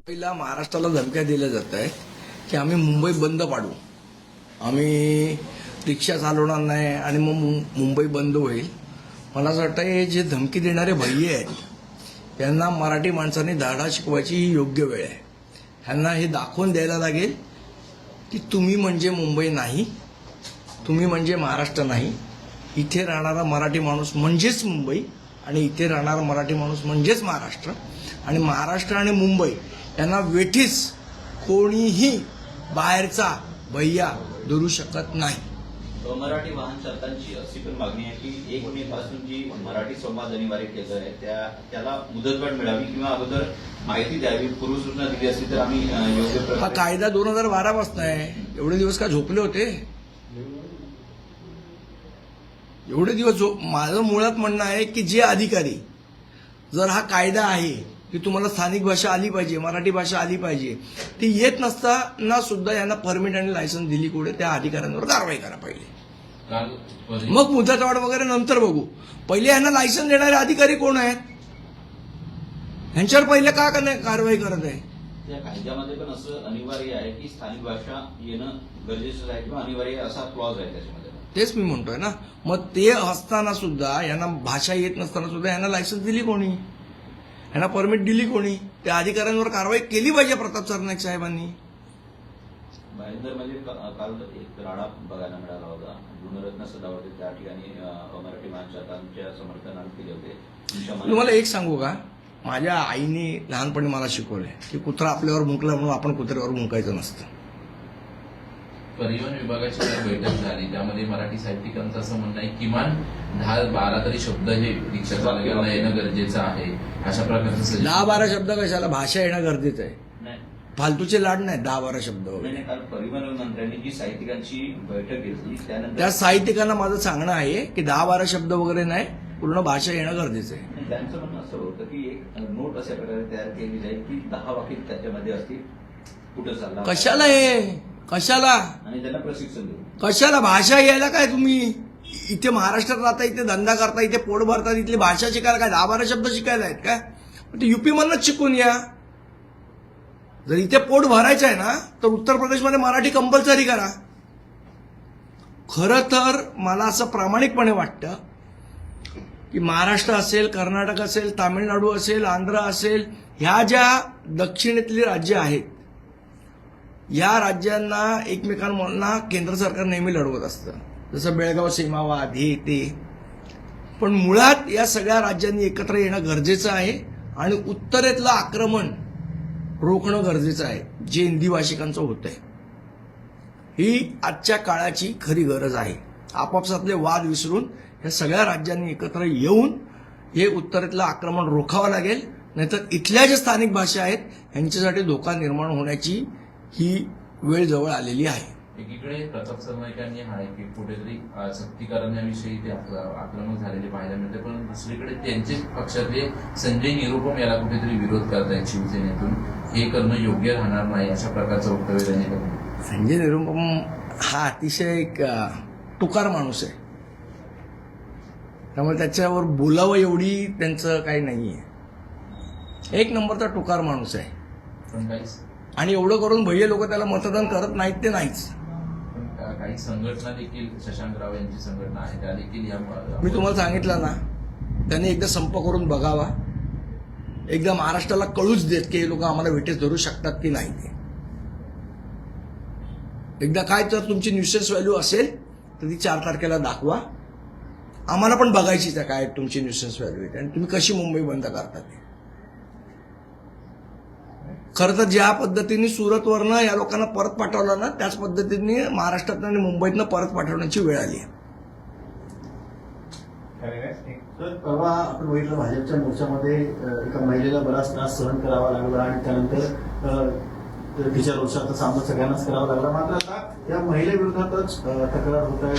पहिला महाराष्ट्राला धमक्या दिल्या जात आहे की आम्ही मुंबई बंद पाडू, आम्ही रिक्षा चालवणार नाही आणि मग मुंबई बंद होईल. मला असं वाटतं हे जे धमकी देणारे भैये आहेत यांना मराठी माणसांनी धडा शिकवायची ही योग्य वेळ आहे. ह्यांना हे दाखवून द्यायला लागेल की तुम्ही म्हणजे मुंबई नाही, तुम्ही म्हणजे महाराष्ट्र नाही. इथे राहणारा मराठी माणूस म्हणजेच मुंबई आणि इथे राहणारा मराठी माणूस म्हणजेच महाराष्ट्र. आणि महाराष्ट्र आणि मुंबई यांना वेठीस कोणीही बाहेरचा भैया धरू शकत नाही. मराठी वाहन चालकांची अशी पण मागणी आहे की 1 मे पासून जी मराठी संवाद अनिवार्य केलं आहे त्याला मुदतवाढ मिळावी किंवा अगोदर माहिती द्यावी, पूर्वसूचना दिली असती तर आम्ही योग्य. हा कायदा 2012 पासून आहे. एवढे दिवस का झोपले होते? एवढे दिवस माझं मुळात म्हणणं आहे की जे अधिकारी, जर हा कायदा आहे की तुम्हाला स्थानिक भाषा आली पाहिजे, मराठी भाषा आली पाहिजे, ती येत नसताना सुद्धा यांना परमिट आणि लायसन्स दिली कुठे, त्या अधिकाऱ्यांवर कारवाई करा पाहिजे. मग मुदतवाढ वगैरे नंतर बघू. पहिले यांना लायसन्स देणारे अधिकारी कोण आहेत, ह्यांच्यावर पहिले का नाही कारवाई करत आहे? त्या कायद्यामध्ये पण असं अनिवार्य आहे की स्थानिक भाषा येणं गरजेचं आहे किंवा अनिवार्य असा क्लॉज आहे त्याच्यामध्ये. तेच मी म्हणतोय ना. मग ते असताना सुद्धा यांना भाषा येत नसताना सुद्धा यांना लायसन्स दिली कोणी, यांना परमिट दिली कोणी? त्या अधिकाऱ्यांवर कारवाई केली पाहिजे प्रताप सरनाईक साहेबांनी. भाईंदरमध्ये काल एक राडा बघायला मिळाला होता. गुणरत्न सदावर्ते त्या ठिकाणी मराठी माणसांच्या समर्थनार्थ केले होते. तुम्हाला एक सांगू का, माझ्या आईने लहानपणी मला शिकवलंय की कुत्रा आपल्यावर मुंकला म्हणून आपण कुत्र्यावर मुंकायचं नसतं. परिवहन विभागाची बैठक झाली, त्यामध्ये मराठी साहित्यिकांचं असं म्हणणं आहे किमान 10-12 तरी शब्द हे रिक्षा चालकांना येणं गरजेचं आहे, अशा प्रकारचं. 10-12 शब्द कशाला, भाषा येणं गरजेचं आहे. फालतूचे लाड नाही 10-12 शब्द वगैरे. काल परिवहन मंत्र्यांनी जी साहित्यिकांची बैठक घेतली त्यानंतर त्या साहित्यिकांना माझं सांगणं आहे की 10-12 शब्द वगैरे नाही, पूर्ण भाषा येणं गरजेचं आहे. त्यांचं म्हणणं असं होतं की एक नोट अशा प्रकारे तयार केली जाईल की 10 वाक्य त्याच्यामध्ये असतील, कुठं चालला, कशाला हे, कशाला, आणि त्यांना प्रशिक्षण देऊ. कशाला भाषा यायला काय? तुम्ही इथे महाराष्ट्रात राहता, इथे धंदा करता, इथे पोट भरता, इथली भाषा शिकायला काय 10-12 शब्द शिकायला आहेत काय? ते युपी मधनच शिकून या. जर इथे पोट भरायचं आहे ना तर उत्तर प्रदेशमध्ये मराठी कंपल्सरी करा. खरं तर मला असं प्रामाणिकपणे वाटतं की महाराष्ट्र असेल, कर्नाटक असेल, तामिळनाडू असेल, आंध्र असेल, ह्या ज्या दक्षिणेतली राज्य आहेत, या राज्यांना एकमेकांना केंद्र सरकार नेहमी लढवत असतं, जसं बेळगाव सीमावाद हे ते. पण मुळात या सगळ्या राज्यांनी एकत्र येणं गरजेचं आहे आणि उत्तरेतलं आक्रमण रोखणं गरजेचं आहे, जे हिंदी भाषिकांचं होत आहे. ही आजच्या काळाची खरी गरज आहे. आपापसातले वाद विसरून या सगळ्या राज्यांनी एकत्र येऊन हे उत्तरेतलं आक्रमण रोखावं लागेल, नाहीतर इथल्या ज्या स्थानिक भाषा आहेत यांच्यासाठी धोका निर्माण होण्याची ही वेळ जवळ आलेली आहे. एकीकडे प्रताप सरनाईकांनी आहे की कुठेतरी सक्ती करण्याविषयी ते आक्रमक झालेले पाहायला मिळते, पण दुसरीकडे त्यांचे पक्षातले संजय निरुपम याला कुठेतरी विरोध करतायत शिवसेनेतून. हे करणं योग्य राहणार नाही अशा प्रकारचं वक्तव्य त्यांनी केलं. संजय निरुपम हा अतिशय एक टुकार माणूस आहे, त्यामुळे त्याच्यावर बोलावं एवढी त्यांचं काही नाहीये. एक नंबरचा टुकार माणूस आहे. पण काहीच आणि एवढं करून भैया लोक त्याला मतदान करत नाहीत ते नाहीच. काही संघटना देखील, शशांक राव यांची संघटना आहे, त्या देखील या. मी तुम्हाला सांगितलं ना, त्यांनी एकदा संप करून बघावा, एकदा महाराष्ट्राला कळूच देत की हे लोक आम्हाला वेटेस धरू शकतात की नाही ते. एकदा काय तर तुमची न्यूसेन्स व्हॅल्यू असेल तर ती 4 तारखेला दाखवा. आम्हाला पण बघायचीच आहे काय तुमची न्यूसेन्स व्हॅल्यू आहे आणि तुम्ही कशी मुंबई बंद करता ते. खरं तर ज्या पद्धतीने सुरतवरनं या लोकांना परत पाठवलं ना, त्याच पद्धतीने महाराष्ट्रात आणि मुंबईतनं परत पाठवण्याची वेळ आली आहे. परवा आपण बघितलं भाजपच्या मोर्चामध्ये एका महिलेला बराच त्रास सहन करावा लागला आणि त्यानंतर तिच्या रोषाचा सामना सगळ्यांनाच करावा लागला. मात्र आता या महिलेविरोधातच तक्रार होत आहे,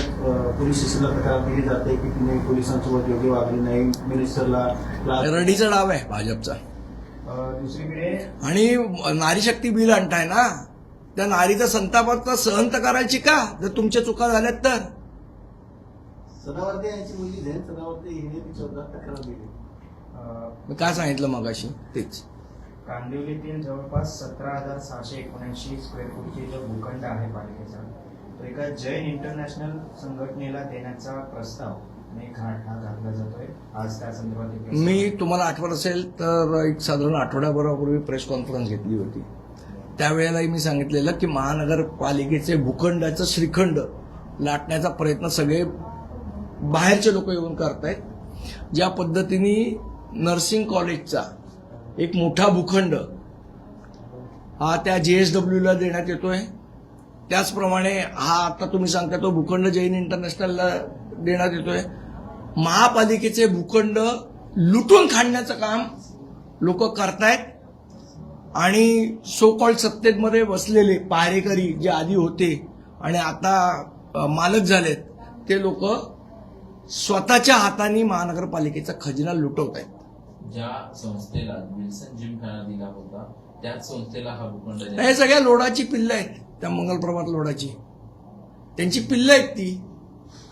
पोलीस स्टेशनला तक्रार दिली जाते की तिने पोलिसांसोबत योग्य वागली नाही, मिनिस्टरला रडीचा डाव आहे भाजपचा. दुसरीकडे आणि नारी शक्ती बिल आणताय ना, त्या नारीचा संतापाचा सहन तर करायची का जर तुमच्या चुका झाल्यात तर? सदावर्ते यांची मुलगी झैन सदावर्ते हिने तिच्या तक्रार दिली. मी काय सांगितलं मगाशी तेच. कांदिवलीतील जवळपास 17,679 स्क्वेअर फूटची जो भूखंड आहे पालिकेचा, तो एका जैन इंटरनॅशनल संघटनेला देण्याचा प्रस्ताव मेघाट हा घातला जातोय. आज त्या संदर्भात एक मी तुम्हाला आठवत असेल तर एक साधारण आठवड्याभरापूर्वी प्रेस कॉन्फरन्स घेतली होती. त्यावेळेलाही मी सांगितलेलं की महानगरपालिकेचे भूखंडाचं श्रीखंड लाटण्याचा प्रयत्न सगळे बाहेरचे लोक येऊन करतायत. ज्या पद्धतीने नर्सिंग कॉलेजचा एक मोठा भूखंड हा त्या JSWला देण्यात येतोय, त्याचप्रमाणे हा आता तुम्ही सांगता तो भूखंड जैन इंटरनॅशनलला देण्यात येतोय. महापालिकेचे भूखंड लुटून खाण्याचं काम लोक करतायत आणि सो कॉल्ड सत्तेमध्ये बसलेले पहारेकरी जे आधी होते आणि आता मालक झालेत ते लोक स्वतःच्या हाताने महानगरपालिकेचा खजिना लुटवत आहेत. ज्या संस्थेला विल्सन जिमखाना दिला होता त्याच संस्थेला हा भूखंड हे सगळ्या लोडाची पिल्लं आहेत, त्या मंगलप्रभात लोडाची त्यांची पिल्लं आहेत ती,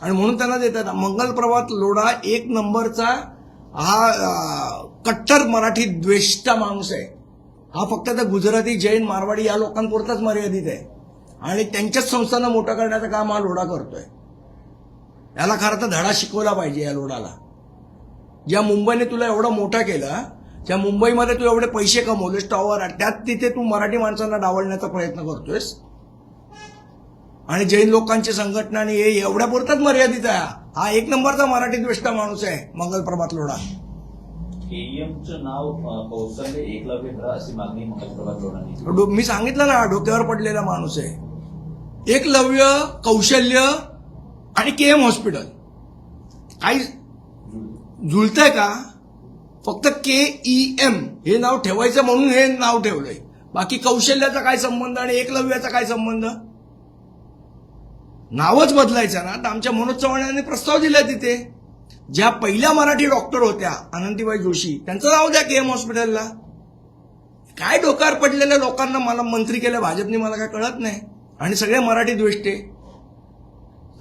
आणि म्हणून त्यांना देतात. मंगलप्रभात लोढा एक नंबरचा हा कट्टर मराठी द्वेष्टा माणूस आहे. हा फक्त त्या गुजराती, जैन, मारवाडी या लोकांपुरताच मर्यादित आहे आणि त्यांच्याच संस्थांना मोठं करण्याचं काम हा लोढा करतोय. याला खरं तर धडा शिकवला पाहिजे या लोढाला. ज्या मुंबईने तुला एवढा मोठा केला, ज्या मुंबईमध्ये तू एवढे पैसे कमवलेस टॉवर, त्यात तिथे तू मराठी माणसांना डावलण्याचा प्रयत्न करतोयस आणि जैन लोकांची संघटना आणि हे एवढ्या पुरताच मर्यादित आहे. हा एक नंबरचा मराठी द्वेष्टा माणूस आहे मंगलप्रभात लोढा. केईएमचं नाव कौशल्य एकलव्य करा अशी मागणी मंगलप्रभात लोढांनी. मी सांगितलं ना, डोक्यावर पडलेला माणूस आहे. एकलव्य, कौशल्य आणि KM हॉस्पिटल काही जुळतंय का? फक्त KEM हे नाव ठेवायचं म्हणून हे नाव ठेवलंय. बाकी कौशल्याचा काय संबंध आणि एकलव्याचा काय संबंध? नावच बदलायचं ना. तर आमच्या मनोज चव्हाण यांनी प्रस्ताव दिलाय तिथे. ज्या पहिल्या मराठी डॉक्टर होत्या अनंतीबाई जोशी, त्यांचं नाव द्या KM हॉस्पिटलला. काय डोक्यावर पडलेल्या लोकांना मला मंत्री केलं भाजपने, मला काय कळत नाही. आणि सगळे मराठी द्वेष्टे.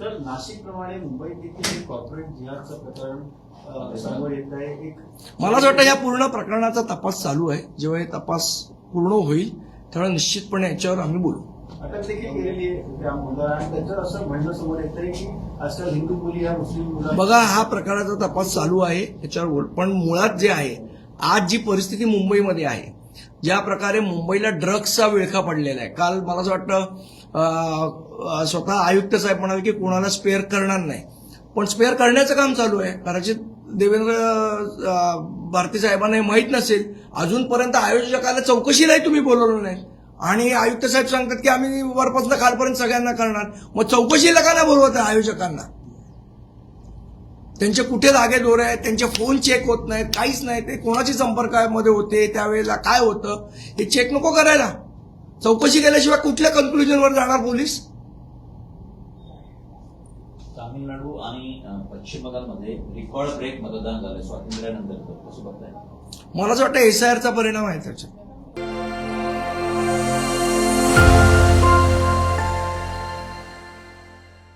तर नाशिक प्रमाणे मुंबईत देखील कॉर्पोरेट जिहादचं प्रकरण समोर येत आहे. मला असं वाटतं या पूर्ण प्रकरणाचा तपास चालू आहे. जेव्हा हे तपास पूर्ण होईल तेव्हा निश्चितपणे याच्यावर आम्ही बोलू. अटक देखील केलेली आहे त्या मुलाला आणि त्याच्यावर असं म्हणणं समोर येत आहे की आजकाल हिंदू मुली ह्या मुस्लिम मुला. बघा, हा प्रकरणाचा तपास चालू आहे, याच्यावर बोल. पण मुळात जे आहे, आज जी परिस्थिती मुंबईमध्ये आहे, ज्या प्रकारे मुंबईला ड्रग्सचा विळखा पडलेला आहे. काल मला असं वाटतं स्वतः आयुक्त साहेब म्हणाले की कोणाला स्पेअर करणार नाही, पण स्पेअर करण्याचं काम चालू आहे. कदाचित देवेंद्र भारती साहेबांना हे माहीत नसेल. अजूनपर्यंत आयोजकाला चौकशीलाही तुम्ही बोलवलं नाही आणि आयुक्त साहेब सांगतात की आम्ही वरपासून खालपर्यंत सगळ्यांना करणार. मग चौकशीला का नाही बोलवत आहे आयोजकांना? त्यांचे कुठे धागे दोरे आहेत, त्यांचे फोन चेक होत नाहीत, काहीच नाही. ते कोणाच्या संपर्कामध्ये होते, त्यावेळेला काय होतं हे चेक नको करायला? चौकशी केल्याशिवाय कुठल्या कन्क्लुजनवर जाणार पोलीस? तामिळनाडू आणि पश्चिम बंगालमध्ये रेकॉर्ड ब्रेक मतदान झालंय स्वातंत्र्यानंतर. कसं बघताय? मला असं वाटतं SIRचा परिणाम आहे त्याच्यात.